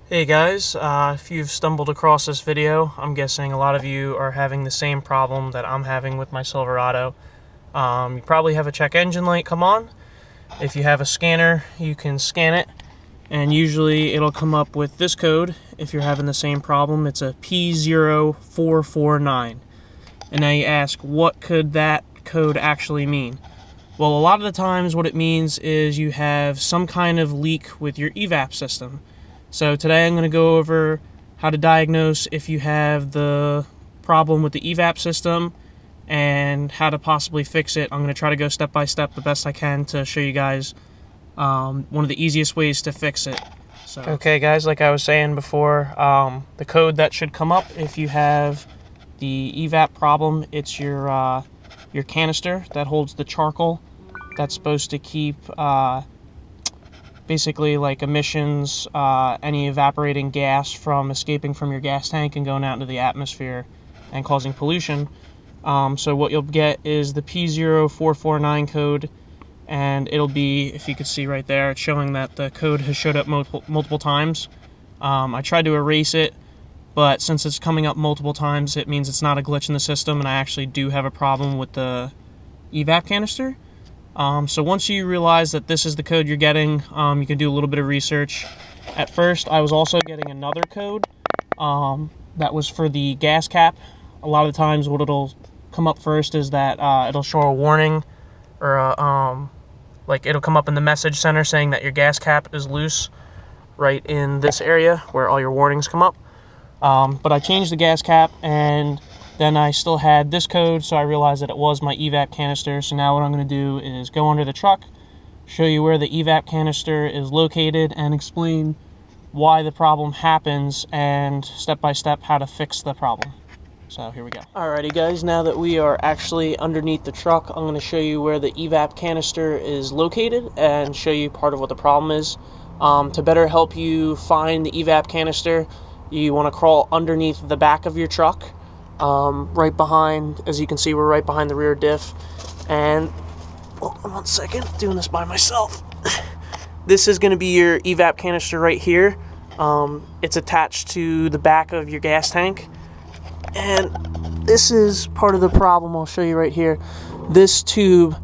Hey guys, if you've stumbled across this video, I'm guessing a lot of you are having the same problem that I'm having with my Silverado. You probably have a check engine light come on. If you have a scanner, you can scan it, and usually it'll come up with this code. If you're having the same problem, it's a P0449. And now you ask, what could that code actually mean? Well, a lot of the times what it means is you have some kind of leak with your EVAP system. So today I'm going to go over how to diagnose if you have the problem with the EVAP system and how to possibly fix it. I'm going to try to go step by step the best I can to show you guys one of the easiest ways to fix it. Okay guys, like I was saying before, the code that should come up if you have the EVAP problem, it's your canister that holds the charcoal that's supposed to keep basically like emissions, any evaporating gas from escaping from your gas tank and going out into the atmosphere and causing pollution. So what you'll get is the P0449 code, and it'll be, if you could see right there, it's showing that the code has showed up multiple times. I tried to erase it, but since it's coming up multiple times, it means it's not a glitch in the system, and I actually do have a problem with the EVAP canister. So once you realize that this is the code you're getting, you can do a little bit of research. At first, I was also getting another code that was for the gas cap. A lot of the times what it'll come up first is that it'll show a warning, or like it'll come up in the message center saying that your gas cap is loose right in this area where all your warnings come up. But I changed the gas cap, and then I still had this code, so I realized that it was my EVAP canister. So now what I'm going to do is go under the truck, show you where the EVAP canister is located, and explain why the problem happens, and step by step how to fix the problem. So here we go. Alrighty guys, now that we are actually underneath the truck, I'm going to show you where the EVAP canister is located and show you part of what the problem is. To better help you find the EVAP canister, you want to crawl underneath the back of your truck. Right behind, as you can see, we're right behind the rear diff, and hold on 1 second, doing this by myself. This is going to be your EVAP canister right here. It's attached to the back of your gas tank, and this is part of the problem. I'll show you right here. This tube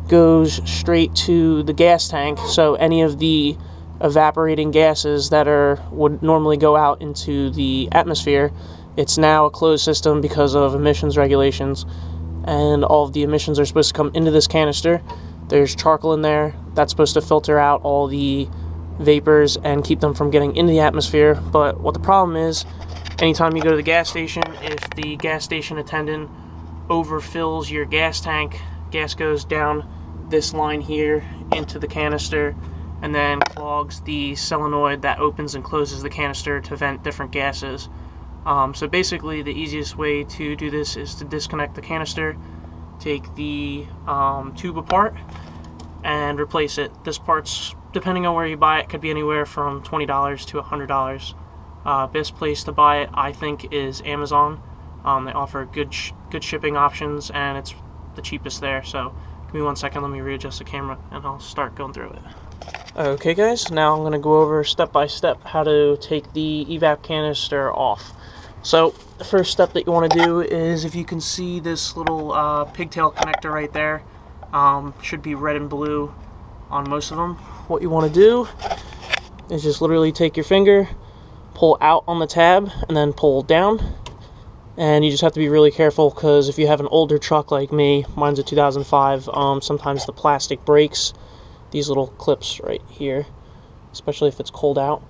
goes straight to the gas tank, so any of the evaporating gases that would normally go out into the atmosphere, it's now a closed system because of emissions regulations, and all of the emissions are supposed to come into this canister. There's charcoal in there that's supposed to filter out all the vapors and keep them from getting into the atmosphere. But what the problem is, anytime you go to the gas station, if the gas station attendant overfills your gas tank, gas goes down this line here into the canister and then clogs the solenoid that opens and closes the canister to vent different gases. So basically the easiest way to do this is to disconnect the canister, take the tube apart, and replace it. This part's, depending on where you buy it, could be anywhere from $20 to $100. Best place to buy it, I think, is Amazon. They offer good shipping options, and it's the cheapest there. So give me 1 second, let me readjust the camera, and I'll start going through it. Okay guys, now I'm going to go over step by step how to take the EVAP canister off. So the first step that you want to do is, if you can see this little pigtail connector right there, should be red and blue on most of them. What you want to do is just literally take your finger, pull out on the tab, and then pull down. And you just have to be really careful, because if you have an older truck like me, mine's a 2005, sometimes the plastic breaks. These little clips right here, especially if it's cold out.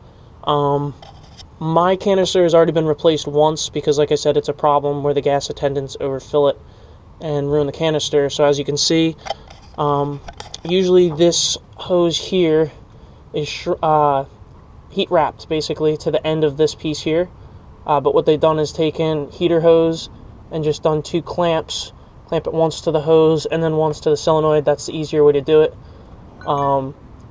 My canister has already been replaced once because, like I said, it's a problem where the gas attendants overfill it and ruin the canister. So as you can see, usually this hose here is heat wrapped basically to the end of this piece here. But what they've done is taken heater hose and just done 2 clamps. Clamp it once to the hose and then once to the solenoid. That's the easier way to do it.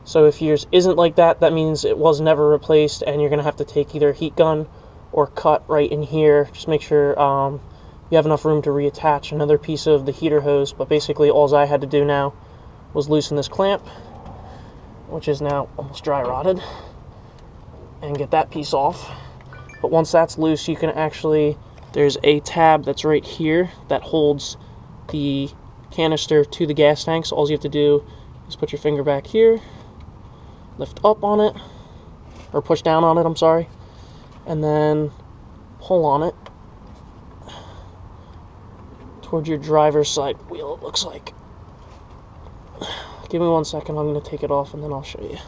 So if yours isn't like that, that means it was never replaced, and you're going to have to take either a heat gun or cut right in here. Just make sure you have enough room to reattach another piece of the heater hose. But basically all I had to do now was loosen this clamp, which is now almost dry rotted. and get that piece off. But once that's loose, you can actually, there's a tab that's right here that holds the canister to the gas tank. So all you have to do is put your finger back here, lift up on it, or push down on it, I'm sorry, and then pull on it towards your driver's side wheel, it looks like. Give me 1 second, I'm going to take it off and then I'll show you.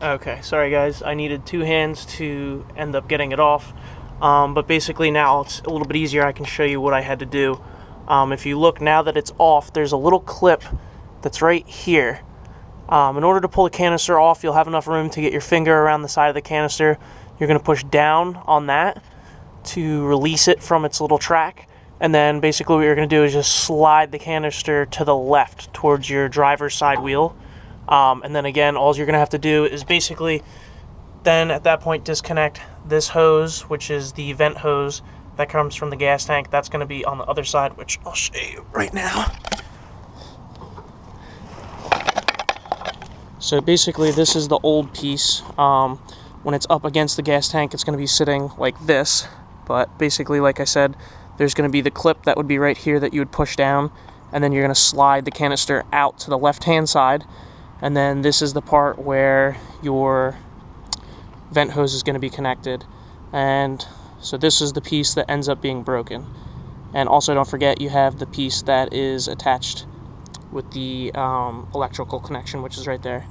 Okay, sorry guys, I needed 2 hands to end up getting it off, but basically now it's a little bit easier. I can show you what I had to do. If you look now that it's off, there's a little clip that's right here. In order to pull the canister off, you'll have enough room to get your finger around the side of the canister. You're going to push down on that to release it from its little track, and then basically what you're going to do is just slide the canister to the left towards your driver's side wheel. And then again, all you're going to have to do is basically then at that point disconnect this hose, which is the vent hose that comes from the gas tank. That's going to be on the other side, which I'll show you right now. So basically this is the old piece. When it's up against the gas tank, it's going to be sitting like this. But basically, like I said, there's going to be the clip that would be right here that you would push down, and then you're going to slide the canister out to the left-hand side. And then this is the part where your vent hose is going to be connected. And so this is the piece that ends up being broken. And also don't forget, you have the piece that is attached with the electrical connection, which is right there.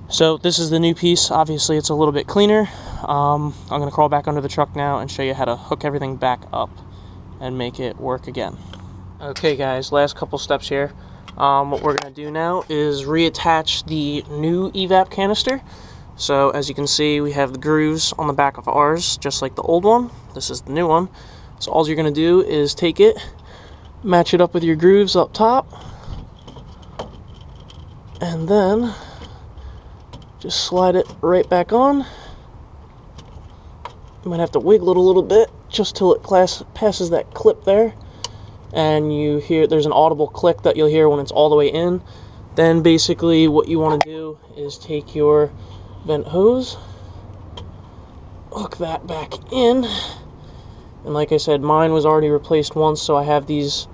So this is the new piece. Obviously it's a little bit cleaner. I'm going to crawl back under the truck now and show you how to hook everything back up and make it work again. Okay guys, last couple steps here. What we're going to do now is reattach the new EVAP canister. So as you can see, we have the grooves on the back of ours, just like the old one. This is the new one. So all you're going to do is take it, match it up with your grooves up top, and then just slide it right back on. You might have to wiggle it a little bit just till it passes that clip there. And you hear there's an audible click that you'll hear when it's all the way in. Then basically what you want to do is take your vent hose, hook that back in, and like I said, mine was already replaced once, so I have these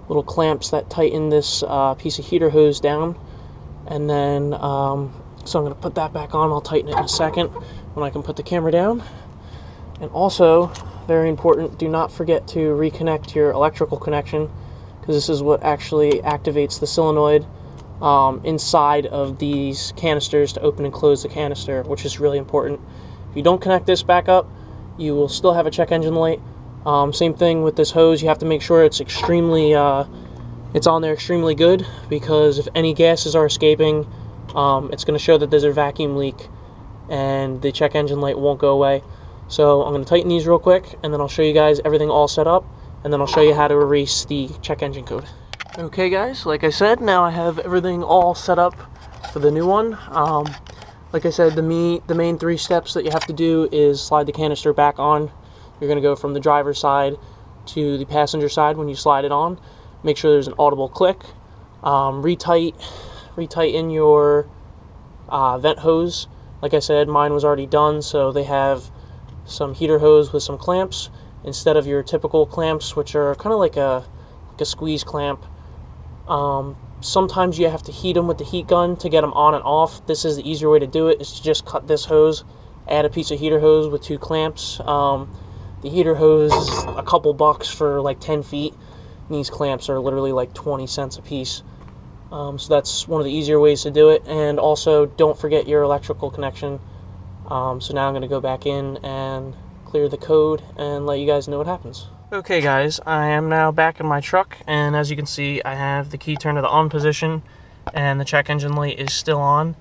little clamps that tighten this piece of heater hose down. And then so I'm going to put that back on. I'll tighten it in a second when I can put the camera down. And also, very important, do not forget to reconnect your electrical connection, because this is what actually activates the solenoid inside of these canisters to open and close the canister, which is really important. If you don't connect this back up, you will still have a check engine light. Same thing with this hose. You have to make sure it's extremely it's on there extremely good, because if any gases are escaping, it's going to show that there's a vacuum leak and the check engine light won't go away. So I'm going to tighten these real quick, and then I'll show you guys everything all set up, and then I'll show you how to erase the check engine code. Okay guys, like I said, now I have everything all set up for the new one. Like I said, the main 3 steps that you have to do is slide the canister back on. You're going to go from the driver's side to the passenger side when you slide it on. Make sure there's an audible click. Retighten your vent hose. Like I said, mine was already done, so they have some heater hose with some clamps instead of your typical clamps, which are kind of like a squeeze clamp. Sometimes you have to heat them with the heat gun to get them on and off. This is the easier way to do it, is to just cut this hose, add a piece of heater hose with 2 clamps. The heater hose is a couple bucks for like 10 feet. And these clamps are literally like 20 cents a piece. So that's one of the easier ways to do it. And also, don't forget your electrical connection. So now I'm going to go back in and clear the code and let you guys know what happens. Okay guys, I am now back in my truck, and as you can see, I have the key turned to the on position and the check engine light is still on.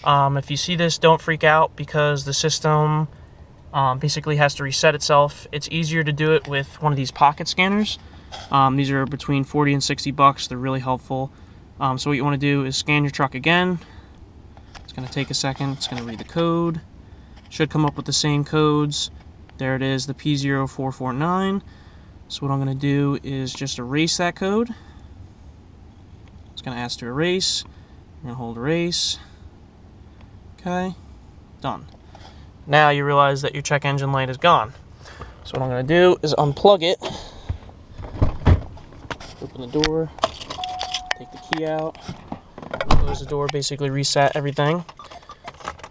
If you see this, don't freak out, because the system basically has to reset itself. It's easier to do it with one of these pocket scanners. These are between 40 and 60 bucks. They're really helpful. So what you want to do is scan your truck again. It's going to take a second. It's going to read the code. Should come up with the same codes. There it is, the P0449. So what I'm going to do is just erase that code. It's going to ask to erase. I'm going to hold erase. Okay, done. now you realize that your check engine light is gone. So what I'm going to do is unplug it, open the door, take the key out, close the door, basically reset everything.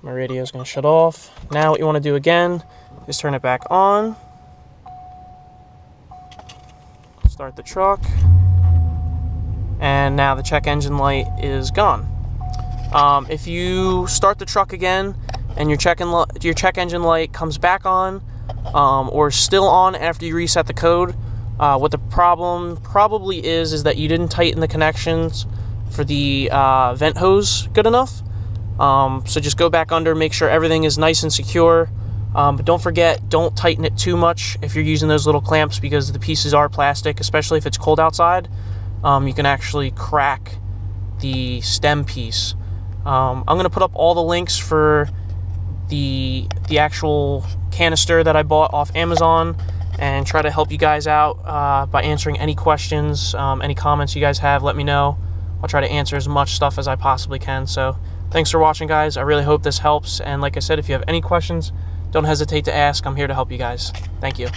My radio is going to shut off. Now what you want to do again is turn it back on, start the truck, and now the check engine light is gone. If you start the truck again and your check engine light comes back on, or still on after you reset the code, what the problem probably is that you didn't tighten the connections for the vent hose good enough. So just go back under, make sure everything is nice and secure. But don't forget, don't tighten it too much if you're using those little clamps, because the pieces are plastic, especially if it's cold outside. You can actually crack the stem piece. I'm going to put up all the links for the actual canister that I bought off Amazon, and try to help you guys out by answering any questions, any comments you guys have. Let me know. I'll try to answer as much stuff as I possibly can. So thanks for watching, guys. I really hope this helps, and like I said, if you have any questions, don't hesitate to ask. I'm here to help you guys. Thank you.